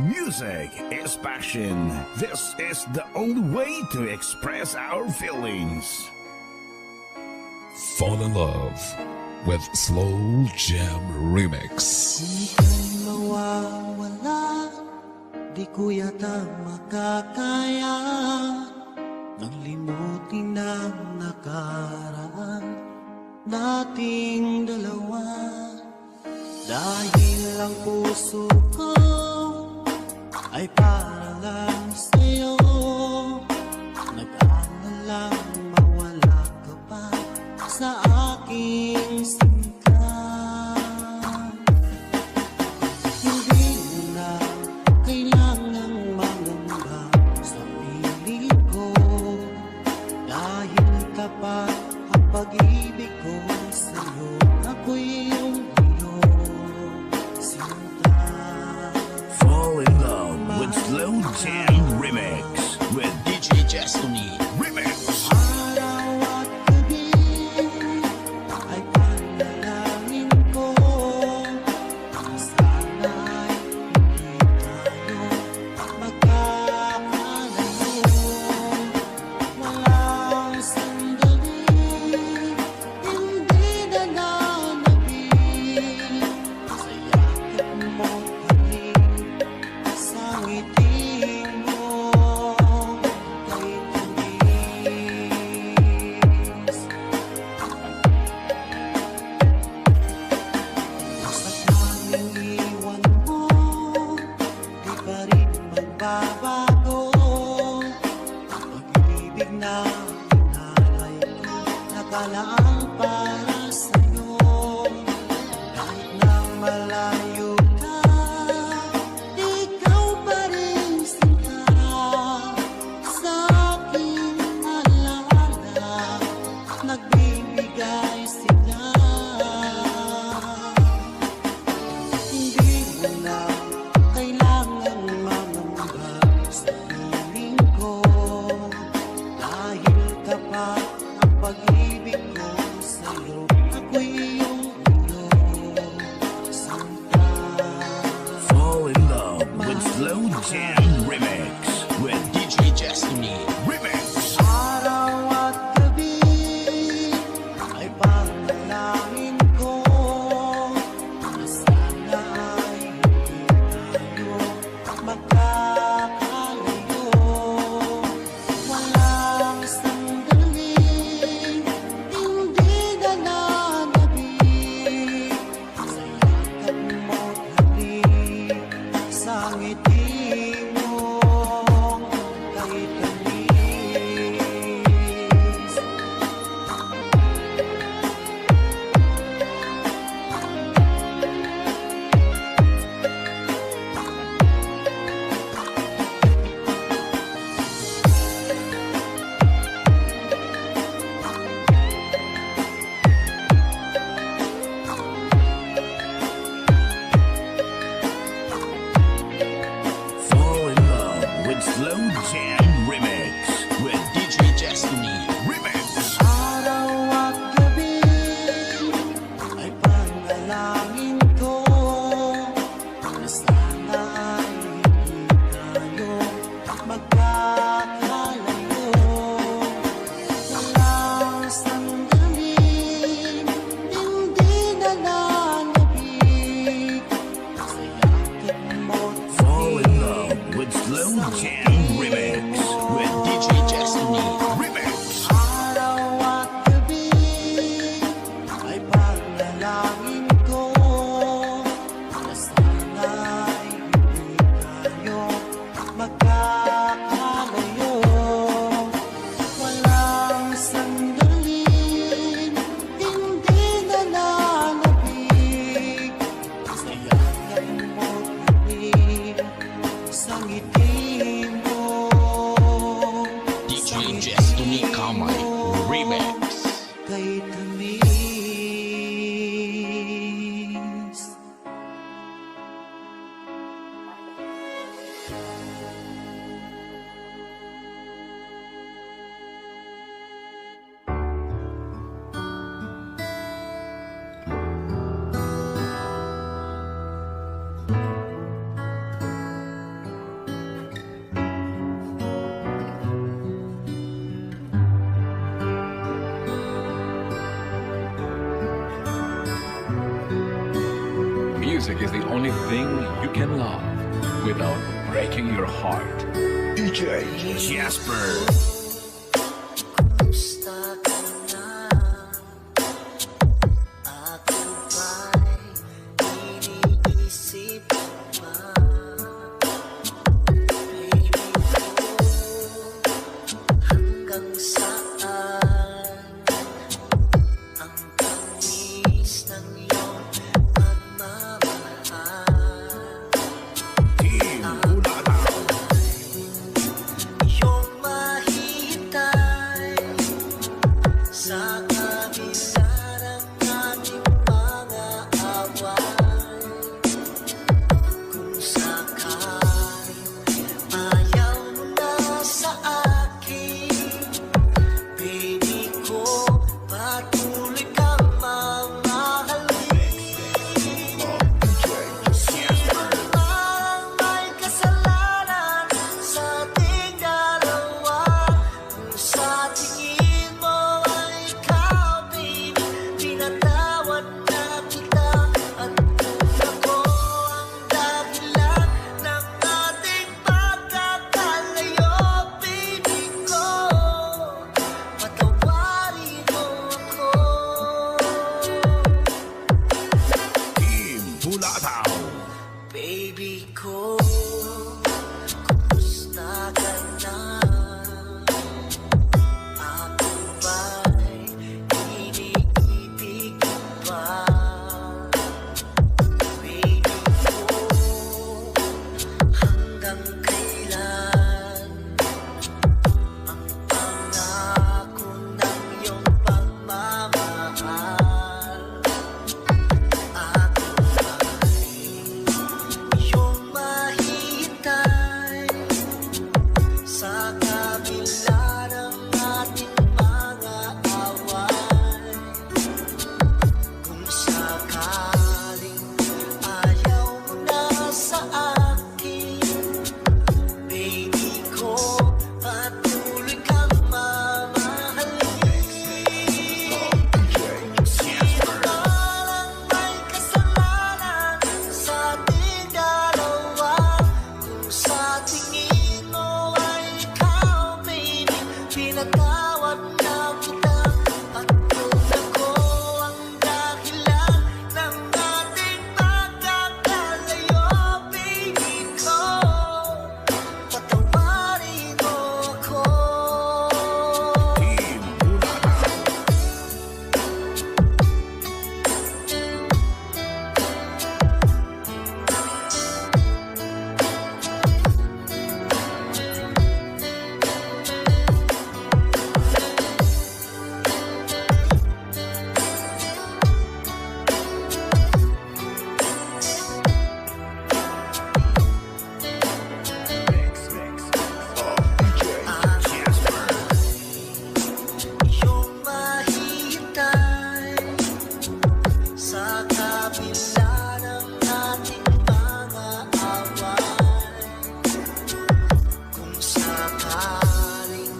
Music is passion. This is the only way to express our feelings. Fall in love with Slow Jam Remix. Kung ika'y mawawala, di ko yata makakaya nang limutin ang nakaraan nating dalawa. Dahil ang puso ko ay para lang sa'yo, nag-aalalang mawala ka pa sa aking sinta. Hindi mo na kailangang mangamba sa piling ko, dahil tapat ang pag-ibig ko sa'yo. Ako'y iyong sinta. Fall in love with Slow Jam Remix with DJ Destiny Remix. Araw at gabi ay panalangin ko na sana'y hindi tayo magkakalayo. Walang sandali, hindi na nananabik sa yakap mo halik, sa ngiti mo kay tamis. Sakaling iwan mo, di pa rin magbabago. Pag-ibig na hinalay ko, nakalaang para sa'yo. Kahit na malayo ka, ikaw pa rin sinta sa aking alaala. Nagbibigay sila. Hindi mo na kailangang mangamba sa piling ko, dahil tapat ang pag-ibig ko sa'yo. Ako'y iyong sinta. Fall in love with Slow Jam Remix with DJ Destiny Remix. Araw at gabi ay panalangin ko na sana ay hindi tayo magkakalayo. Walang sandali, hindi na nananabik sa yakap mo't halik, sa ngiti mo kay tamis. Fall in love with Slow Jam Remix with DJ Destiny Remix. Araw at gabi ay panalangin ko na sana ay hindi tayo magkakalayo. Walang sandali, hindi na nananabik sa yakap mo't Fall in halik, love with Slow sa Jam ngiti Remix. mo Music is the only thing you can love without breaking your heart. DJ Jasper. Kumusta ka na? Ako ba'y iniisip mo pa? Baby ko, hanggang saan ang tamis ng iyong pagmamahal? Team Bulataw. Iyong mahihintay sa kabila ng ating mga away. Kung sakaling ayaw mo na sa akin, baby ko, patuloy kang mamahalin. Jasper. Parang may kasalanan sa ating dalawa. Kung sa tingin mo ay ikaw, baby, pinatawad na kita. At kung ako ang dahilan ng ating pagkakalayo, baby ko, patawarin mo ako. Team Bulataw. Baby ko, kumusta ka na? Ako ba'y iniibig mo pa? Baby ko, hanggang kailan ang pangako ng iyong pagmamahal? Ako ba'y iyong mahihintay sa kabila ng ating mga away? Kung sakaling ayaw mo na sa akin, baby ko, patuloy kang mamahalin. Jasper. Parang may kasalanan sa ating dalawa. Kung sa tingin mo ay ikaw, baby, pinatawad na kita. At kung ako ang dahilan ng ating pagkakalayo, baby ko, patawarin mo ako. Team Bulataw. Jasper. Iyong mahihintay sa kabila ng ating mga away. Kung sakaling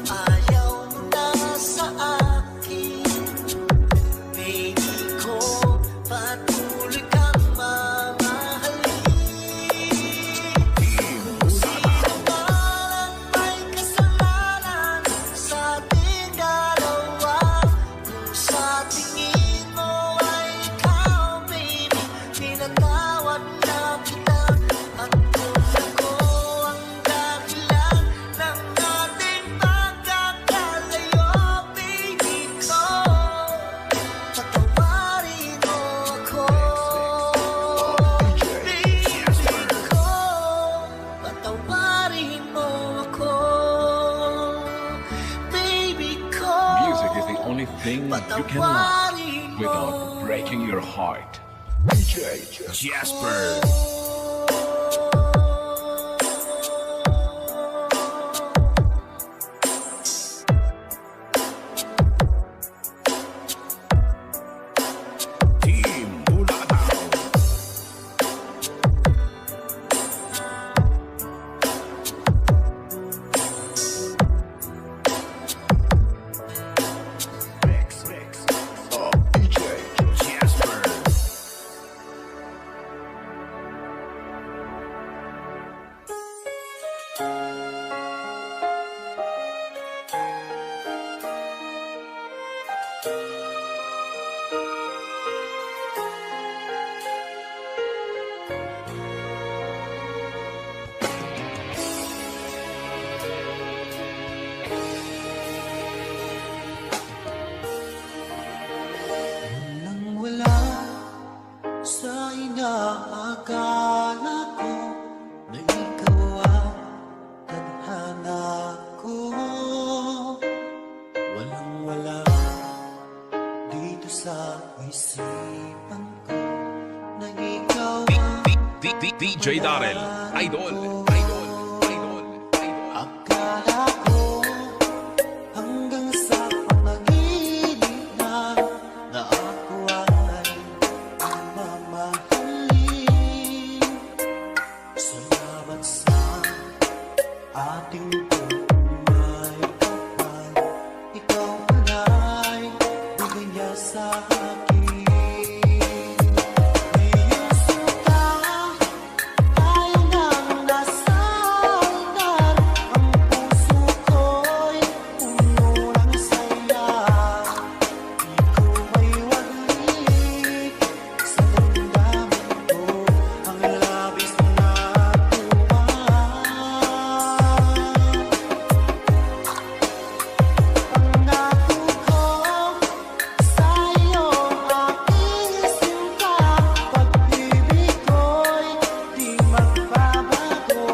ayaw mo na sa akin, baby ko, patuloy kang mamahalin. Team Bulataw. Parang may kasalanan sa ating dalawa. Kung sa tingin mo ay ikaw, baby, pinatawad na kita. At kung ako ang dahilan ng ating pagkakalayo, baby ko, patawarin mo ako. Baby ko, patawarin mo ako. Baby ko, Music is the only thing you can love patawarin mo. without breaking your heart. DJ Jasper. Team Bulataw. Akala ko na ikaw ang tadhana ko. Walang-wala dito sa isipan ko na ikaw ang DJ Darrell, idol, idol, idol, idol. akala ko hanggang sa panaginip na ako ay mamahalin. Salamat sa ating tunay kapal. Ikaw pala'y bigay niya sa akin. Ngayong suka tayo nang nasa altar. Ang puso ko'y puno ng saya. Ikaw ay waglit sa damdamin ko. Ang labis na tuwa. Pangako ko sa iyo aking sinta. Pag-ibig ko'y di magbabago.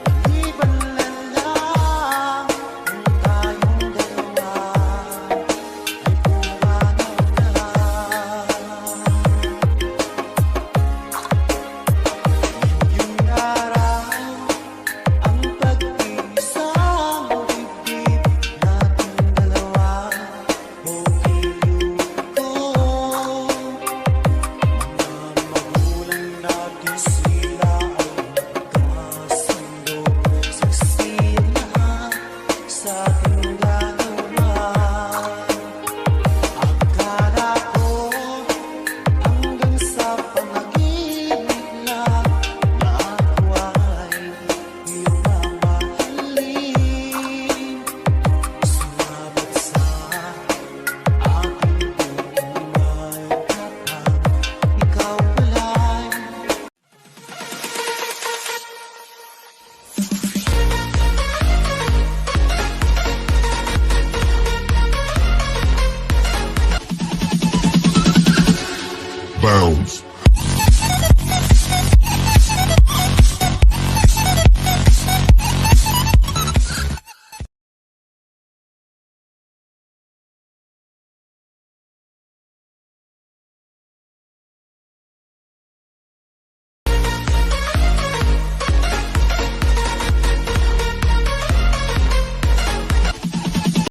Maliban na lang ang tayong dalawa ay pumanaw na. Yung araw ang pag-iisang dibdib nating dalawa. Okay ko mga magulang natin sila ay nagkasundo. Saksiyan na sa ating gagawa. Akala ko hanggang sa panaginip lang na ako ay iyong mamahalin. Salamat sa aking tunay kapal. Ikaw pala'y Bow